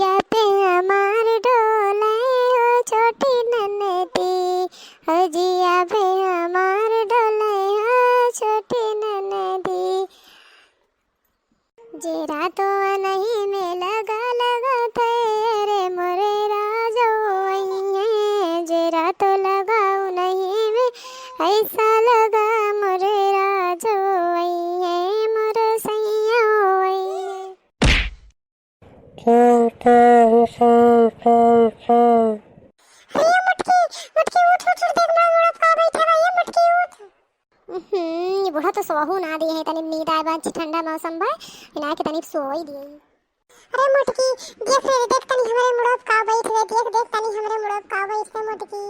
हजिया पे हमार डोले हो छोटी ननदी, हजिया पे हमार डोले हो छोटी ननदी। जेरा तो नहीं में लगा लगा थे रे मोरे राजो है, जेरा तो लगाऊ नहीं में ऐसा लगा मोरे राजो है, मोरे सैया ये बूढ़ा तो सोहू ना दिए है, तनी नींद आए बा ठंडा मौसम बा इना के तनी सोई दिए। अरे मोटकी देख रे, देख तनी हमरे मुड़ब का बैठ रे, देख देख तनी हमरे मुड़ब का बैठ रे मोटकी।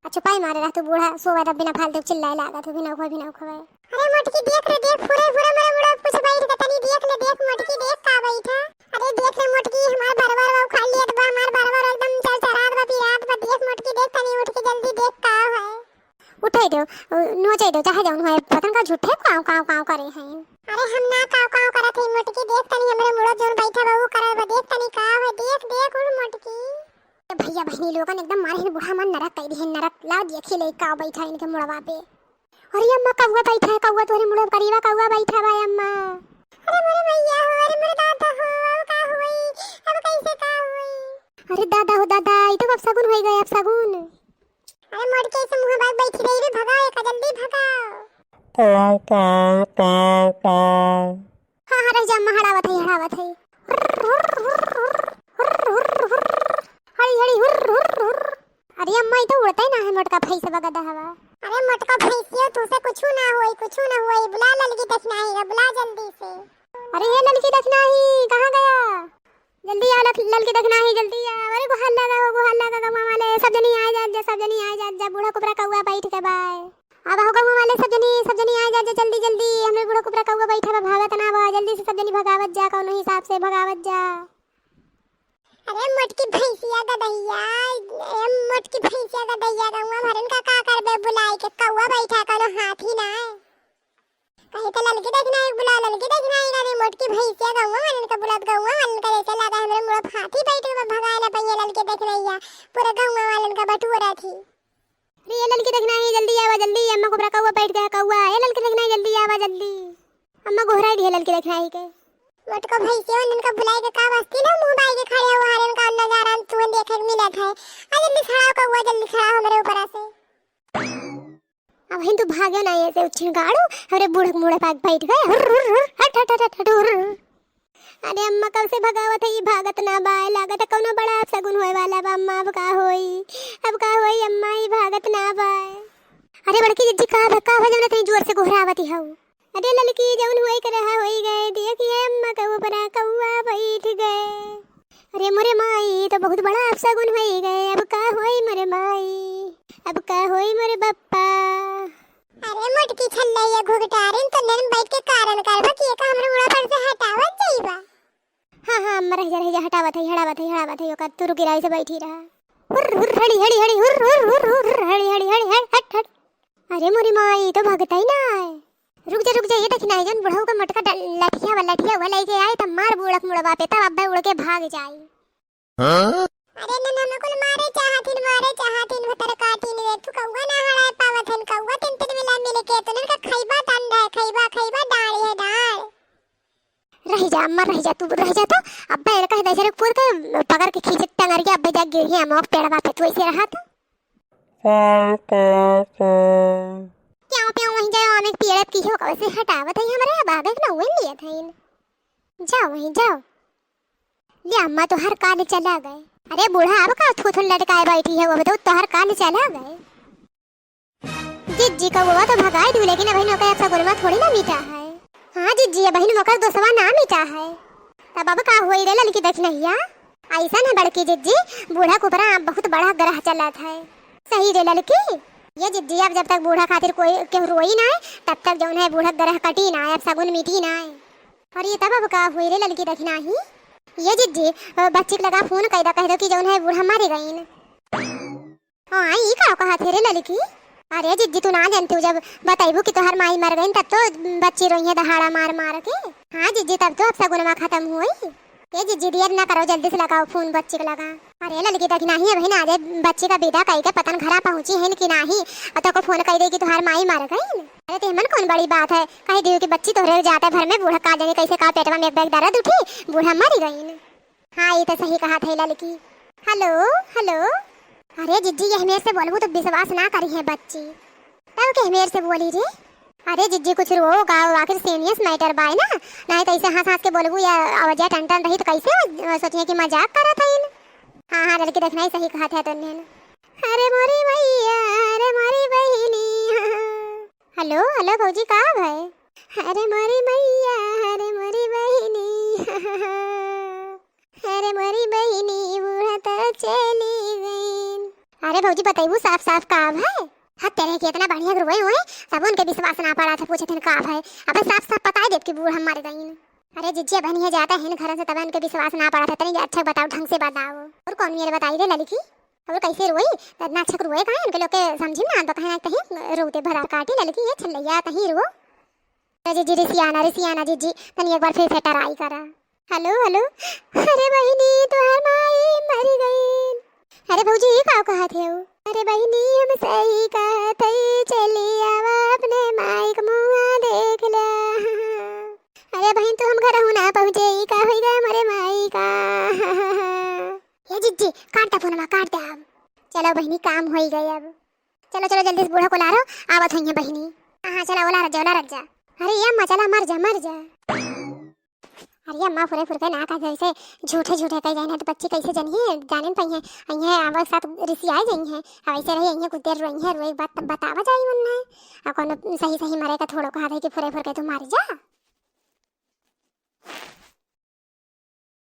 अच्छा पाई मारे रह तू बूढ़ा सोवा द बिना फालतू चिल्लाए लागा तू बिना खोए। अरे मोटकी देख रे, देख पूरे पूरे मेरे मुड़ब कुछ बैठ के तनी देख ले, देख मोटकी देख का बैठा। अरे देख रे मोटकी हमार बरबर वो खा लिया बा, हमार बरबर एकदम चल चरात बा पिरात बा। देख मोटकी देख तनी उठ के जल्दी देख का है। उठाई दो नोचाई दो चाहे जाऊं है पतन का झूठे काव काव काव करे हैं। अरे हम ना काव काव करत है मोटकी, देख तनी हमरे मुड़ब जोन बैठा बा वो करत बा, देख तनी का है, देख देख उड़ मोटकी। भैया बहनी लोगन एकदम मारे है बूढ़ा मन नरक कई दी नरक ला देखी ले का बैठा इनके मुड़वा पे। अरे अम्मा कौवा बैठा है, कौवा तोरे मुड़ब करीबा कौवा बैठा बा अम्मा। अरे मोरे भैया हो, अरे मोरे दादा हो, अब का होई, अब कैसे का होई। अरे दादा हो दादा, ई तो अब सगुन होई गए, अब सगुन। अरे मोटके से मुंह बाग बैठी रही रे, भगाओ एक जल्दी भगाओ। काव काव काव काव। हां हां रह जा अम्मा, हड़ावत है हड़ी हड़ी हुर। अरे अम्मा ई तो उड़ता ही ना है मोटका भैंस बगदा हवा। अरे मोटका भैंसियो तुसे कुछु ना होई, बुला ललकी देखना है, बुला जल्दी से। अरे ये ललकी देखना ही कहां गया, जल्दी आ ललकी देखना ही, जल्दी आ। अरे गुहाल लगा गवा वाले सब जनी आ जा, बूढ़ा कुबरा कौवा बैठ के बाय। अब हो गवा वाले सब जनी आ जा जल्दी, हमरे बूढ़ा कुबरा कौवा बैठा बा, भागत ना बा, जल्दी से सब जनी भगावत जा, कौनो हिसाब से भगावत जा। अरे मोटकी भैंसिया गदैया गौवा भरन का करबे, बुलाए के कौवा बैठा कौनो हाथी ना है। कहीं तो ललकी देखना है, बुला ललकी देखना है रे, मोटकी भैंसिया गौवा भरन का बुलात गौवा वालन का ऐसा लगा हमरे मुड़ब हाथी बैठ के भगाए ना पइया ललकी देखना है, पूरा गौवा वालन का बटुरा थी। अरे ये ललकी देखना है, जल्दी आवा जल्दी, अम्मा को कौवा बैठ गया, कौवा ये ललकी देखना है, जल्दी आवा जल्दी। अम्मा गोहरा दी ललकी देखना है के मोटको भैंसिया उनका बुलाए के का वास्ती ना मुंह बाई के खड़े हो हरन का नजारा तू देखे मिलत है। आ जल्दी खड़ा कौवा, जल्दी खड़ा हमरे ऊपर से। अब हिंदू भागे ना ऐसे उछन गाड़ो, अरे बूढ़ मुड़े पाग बैठ गए, हट हट हट हट। अरे अम्मा कब से भगावत है, ये भागत ना बाय, लागत है कोनो बड़ा सगुन होए वाला बा। अम्मा अब का होई अम्मा, ये भागत ना बाय। अरे बड़की जिज्जी का धक्का हो जने तई जोर से गोहरावती हऊ। अरे ललकी जौन होई के रहा होई गए, देखिए अम्मा के ऊपर कौवा बैठ गए। अरे मोरे माई तो बहुत बड़ा अपसगुन होई गए, अब का होई मोरे माई, अब का होई मोरे बप्पा। अरे मोटकी छल्लैया घुघटारिन तो नन बैठ के कारण करबा कि का हमरे मुड़ा पर से हटावत जाईबा। हां अम्मा रह जा हटावत है ओका तू रुकी रही से बैठी रहा। हुर हड़ी हट। अरे मोरी माई तो भगता ही ना है, रुक जा ये देखना है जन बुढ़ऊ का मटका लठिया वाला लेके आए तब मार बूढ़क मुड़वा पे, तब अब्बे उड़ के भाग जाई। अरे नन्ना में कुल मारे चाहतिन भतर काटिन रे, तू कौवा ना हड़ाए पावथन, कौवा तिन मिला मिले के तने का खइबा तंड है, खइबा डाल है डाल। रह जा अम्मा रह जा, तू रह जा तो अब्बे कह दे जरे कूद के पकड़ के खींच टंगर के अब्बे जा गिर ही अमोक पेड़वा पे, तू ऐसे रहा था। क्या पे वहीं जाओ, हम एक पेड़ की हो कैसे हटावत है हमारे बाबे ना वही लिया था इन। जाओ वहीं जाओ, ले अम्मा तो हर काल चला गए। अरे बूढ़ा अब का थूथुन लटकाए बैठी है, वो बताओ तो हर काल चला गए। जिज्जी का वो तो भगाए दू, लेकिन अभी नौकर ऐसा गुरमा थोड़ी ना मीठा है। हाँ जिज्जी बहन नौकर दोसवा ना मीठा है, तब अब का होई रे ललकी देख नहीं ऐसा ना बड़की जिज्जी, बूढ़ा कुपरा बहुत बड़ा ग्रह चला था। सही रे ललकी, ये जिज्जी अब जब तक बूढ़ा खातिर कोई के रोई ना है तब तक जौन है बूढ़ा ग्रह कटी ना है, अब सगुन मीठी ना है। और ये तब अब का हुई रे ललकी देखना ही। ये जिज्जी बच्ची लगा फोन कह दो कि जौन है बूढ़ा मारे गईन। हां ई का कहा थे रे ललकी। अरे जिज्जी तू ना जानती हो, जब बताइबू कि तोहर माई मर गईन तब तो बच्ची रोई है दहाड़ा मार के। हां जिज्जी तब तो अब सगुनमा खत्म हुई। ये जिद्दी देर ना करो, जल्दी से लगाओ फोन बच्चे को लगा। अरे लड़की तक नहीं है भाई ना, आज बच्चे का विदा कई के पतन घरा पहुंची है कि नहीं, और तो को फोन कर दे कि तुहार माई मर गई। अरे तेमन कौन बड़ी बात है, कही दियो कि बच्ची तोहरे जाता घर में, बूढ़ा का जाने कैसे का पेटवा में एक बैग दर्द उठी, बूढ़ा मर गई। हाँ ये तो सही कहा था लड़की। हेलो हेलो, अरे जिज्जी ये मेरे से बोलबू तो विश्वास ना करी है बच्ची, तब के मेरे से बोली रे। अरे जिज्जी कुछ रो गाओ, आखिर सीरियस मैटर बाय ना, नहीं तो ऐसे हंस हंस के बोलबू या आवाज़ टन टन रही तो कैसे सोचिए कि मजाक कर रहा था इन। हाँ हाँ लड़की देखना ही सही कहा था तुमने। अरे मोरी भैया, अरे मोरी बहिनी। हेलो हेलो भौजी कहाँ है? अरे मोरी भैया, अरे मोरी बहिनी। अरे मोरी बहिनी बूढ़ा तो चली गई। अरे भौजी बताइए साफ साफ काम है। हाँ तेरे के इतना बढ़िया रोए हुए सब उनके विश्वास ना पड़ा था, पूछे थे काम है, अब साफ साफ बता दे कि बूढ़ा मर गई। अरे जिज्जी बहनी जाता है घर से, तब उनके विश्वास ना पड़ा था। तनी अच्छा बताओ, ढंग से बताओ। और कौन मेरे बताई रे लड़की, और कैसे रोई इतना अच्छा रोए कहाँ उनके लोग के समझी ना, तो कहीं कहीं रोते भरा काटी लड़की ये छलैया कहीं रो। जिज्जी रिसियाना जिज्जी तनी एक बार फिर से ट्राई करा। हेलो हेलो, अरे बहिनी तुहार माई मर गई। अरे भौजी ये का कहा थे? अरे बहिनी हम सही कहते, चली आवा अपने माई का मुँह देख ला। अरे बहन तो हम घर ना पहुँचे, का होगा हमारे माई का। ये जिज्जी काट दे फोन, काट दे अब। चलो बहनी काम हो ही गई अब, चलो चलो जल्दी से बूढ़ा को ला रो, आवत हुई है बहनी। हाँ चलो ओला रख जा। अरे ये अम्मा चला मर जा। अरे अम्मा फुरे फुरके ना कह जैसे झूठे कह जाने तो बच्ची कैसे जाने पाई है अइहे आवाज साथ ऋषि आ जाई है, अब ऐसे रही अइहे कुछ देर रोई बात बतावा जाई मन है, और कोनो सही मरे का थोड़ो कहा दे कि फुरे फुरके तू मर जा।